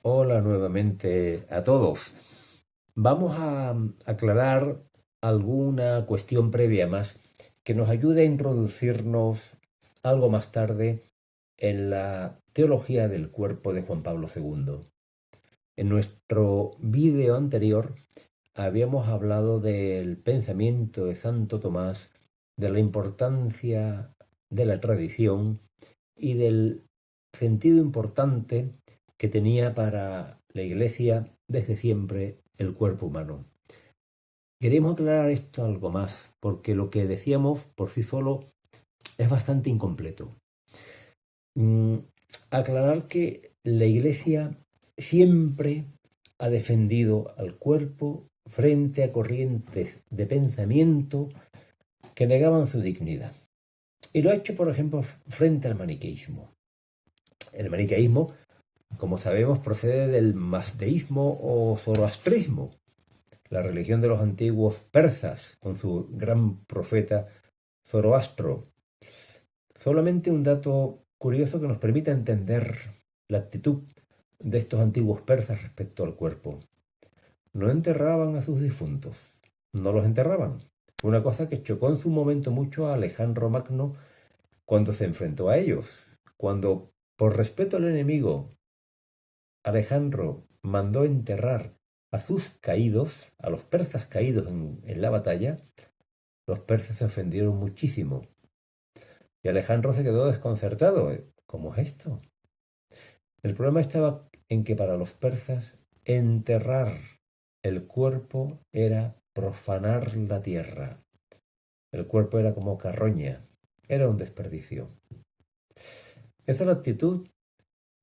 Hola nuevamente a todos. Vamos a aclarar alguna cuestión previa más que nos ayude a introducirnos algo más tarde en la teología del cuerpo de Juan Pablo II. En nuestro vídeo anterior habíamos hablado del pensamiento de Santo Tomás, de la importancia de la tradición y del sentido importante que tenía para la Iglesia desde siempre el cuerpo humano. Queremos aclarar esto algo más, porque lo que decíamos por sí solo es bastante incompleto. Aclarar que la Iglesia siempre ha defendido al cuerpo frente a corrientes de pensamiento que negaban su dignidad. Y lo ha hecho, por ejemplo, frente al maniqueísmo. El maniqueísmo, como sabemos, procede del mazdeísmo o zoroastrismo, la religión de los antiguos persas, con su gran profeta Zoroastro. Solamente un dato curioso que nos permite entender la actitud de estos antiguos persas respecto al cuerpo. No enterraban a sus difuntos, no los enterraban. Fue una cosa que chocó en su momento mucho a Alejandro Magno cuando se enfrentó a ellos. Cuando, por respeto al enemigo, Alejandro mandó enterrar a sus caídos, a los persas caídos en la batalla, los persas se ofendieron muchísimo. Y Alejandro se quedó desconcertado. ¿Cómo es esto? El problema estaba en que para los persas enterrar el cuerpo era profanar la tierra. El cuerpo era como carroña, era un desperdicio. Esa es la actitud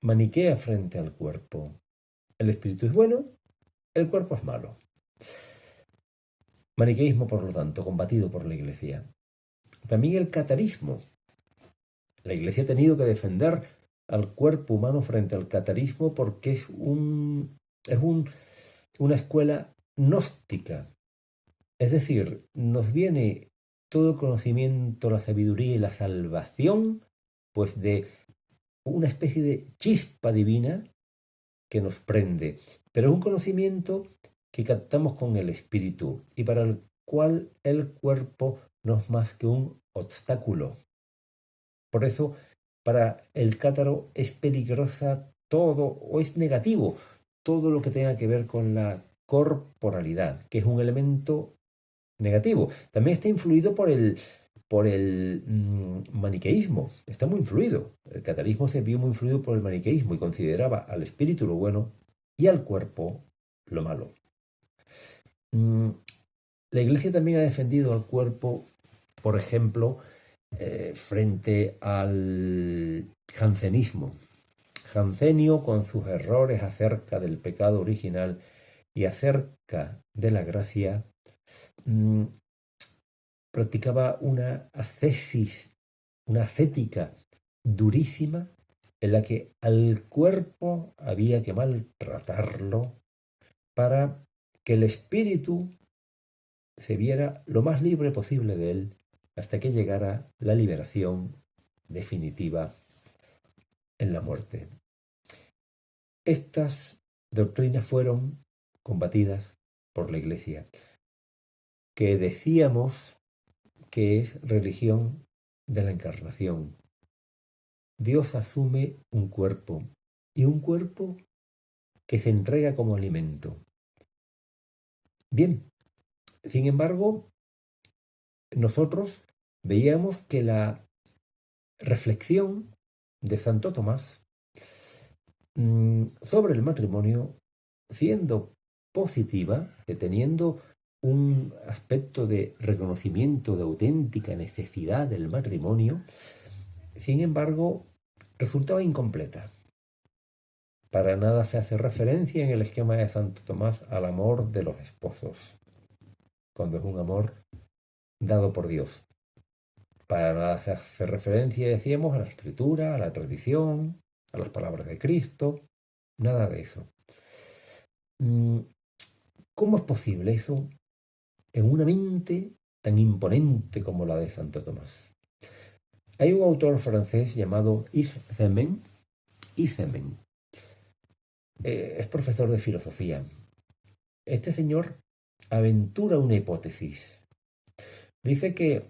maniquea frente al cuerpo. El espíritu es bueno, el cuerpo es malo. Maniqueísmo, por lo tanto, combatido por la Iglesia. También el catarismo. La Iglesia ha tenido que defender al cuerpo humano frente al catarismo porque es una escuela gnóstica. Es decir, nos viene todo el conocimiento, la sabiduría y la salvación, pues de una especie de chispa divina que nos prende. Pero es un conocimiento que captamos con el espíritu y para el cual el cuerpo no es más que un obstáculo. Por eso, para el cátaro es peligrosa todo, o es negativo, todo lo que tenga que ver con la corporalidad, que es un elemento negativo. También está influido por el maniqueísmo, está muy influido. El catarismo se vio muy influido por el maniqueísmo y consideraba al espíritu lo bueno y al cuerpo lo malo. La Iglesia también ha defendido al cuerpo, por ejemplo, frente al jansenismo. Jansenio, con sus errores acerca del pecado original y acerca de la gracia, practicaba una ascesis, una ascética durísima en la que al cuerpo había que maltratarlo para que el espíritu se viera lo más libre posible de él hasta que llegara la liberación definitiva en la muerte. Estas doctrinas fueron combatidas por la Iglesia, que decíamos que es religión de la encarnación. Dios asume un cuerpo, y un cuerpo que se entrega como alimento. Bien, sin embargo, nosotros veíamos que la reflexión de Santo Tomás sobre el matrimonio, siendo positiva, teniendo un aspecto de reconocimiento de auténtica necesidad del matrimonio, sin embargo, resultaba incompleta. Para nada se hace referencia en el esquema de Santo Tomás al amor de los esposos, cuando es un amor dado por Dios. Para nada se hace referencia, decíamos, a la Escritura, a la tradición, a las palabras de Cristo, nada de eso. ¿Cómo es posible eso en una mente tan imponente como la de Santo Tomás? Hay un autor francés llamado Yves Semen, es profesor de filosofía. Este señor aventura una hipótesis. Dice que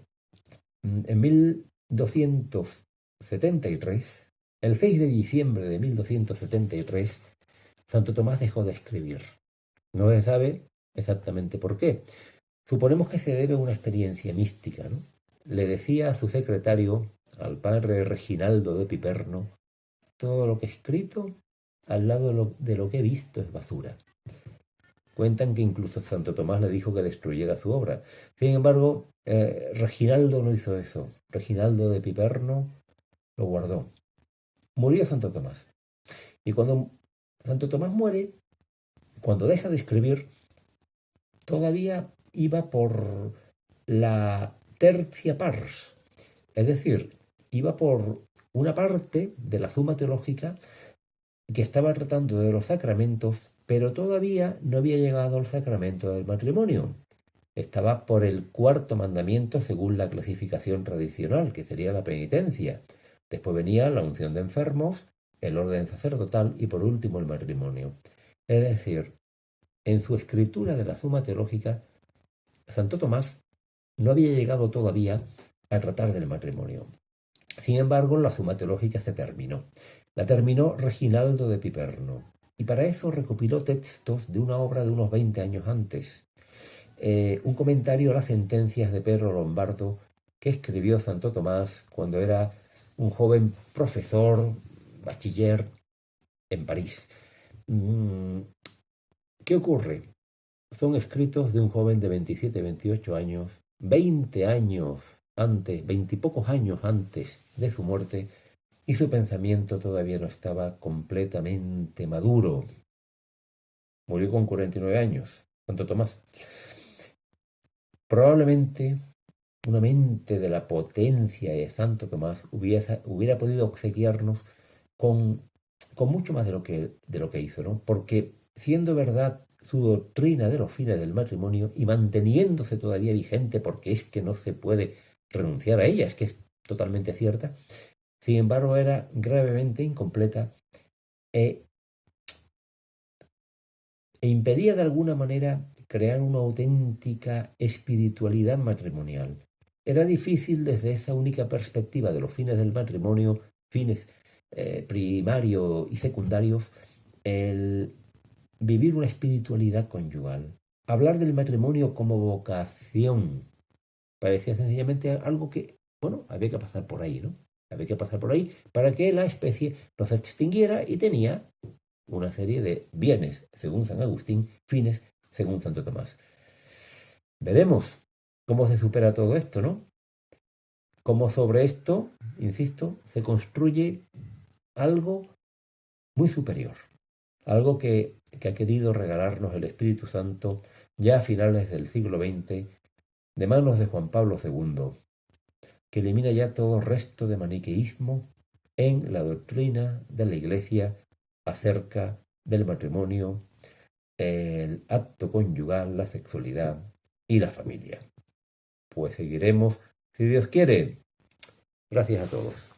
en 1273, el 6 de diciembre de 1273, Santo Tomás dejó de escribir. No se sabe exactamente por qué. Suponemos que se debe a una experiencia mística, ¿no? Le decía a su secretario, al padre Reginaldo de Piperno, todo lo que he escrito al lado de lo que he visto es basura. Cuentan que incluso Santo Tomás le dijo que destruyera su obra. Sin embargo, Reginaldo no hizo eso. Reginaldo de Piperno lo guardó. Murió Santo Tomás. Y cuando Santo Tomás muere, cuando deja de escribir, todavía iba por la tercia pars, es decir, iba por una parte de la Suma Teológica que estaba tratando de los sacramentos, pero todavía no había llegado al sacramento del matrimonio. Estaba por el cuarto mandamiento según la clasificación tradicional, que sería la penitencia. Después venía la unción de enfermos, el orden sacerdotal y por último el matrimonio. Es decir, en su escritura de la Suma Teológica, Santo Tomás no había llegado todavía a tratar del matrimonio. Sin embargo, la Suma Teológica se terminó. La terminó Reginaldo de Piperno. Y para eso recopiló textos de una obra de unos 20 años antes. Un comentario a las sentencias de Pedro Lombardo que escribió Santo Tomás cuando era un joven profesor, bachiller, en París. ¿Qué ocurre? Son escritos de un joven de 27, 28 años, 20 años antes, 20 y pocos años antes de su muerte, y su pensamiento todavía no estaba completamente maduro. Murió con 49 años, Santo Tomás. Probablemente una mente de la potencia de Santo Tomás hubiera podido obsequiarnos con mucho más de lo que hizo, ¿no? Porque siendo verdad su doctrina de los fines del matrimonio y manteniéndose todavía vigente, porque es que no se puede renunciar a ella, es que es totalmente cierta, sin embargo era gravemente incompleta e impedía de alguna manera crear una auténtica espiritualidad matrimonial. Era difícil desde esa única perspectiva de los fines del matrimonio, fines primarios y secundarios, el vivir una espiritualidad conyugal. Hablar del matrimonio como vocación parecía sencillamente algo que, bueno, había que pasar por ahí, ¿no? Había que pasar por ahí para que la especie no se extinguiera y tenía una serie de bienes, según San Agustín, fines, según Santo Tomás. Veremos cómo se supera todo esto, ¿no? Cómo sobre esto, insisto, se construye algo muy superior, algo que ha querido regalarnos el Espíritu Santo ya a finales del siglo XX, de manos de Juan Pablo II, que elimina ya todo resto de maniqueísmo en la doctrina de la Iglesia acerca del matrimonio, el acto conyugal, la sexualidad y la familia. Pues seguiremos, si Dios quiere. Gracias a todos.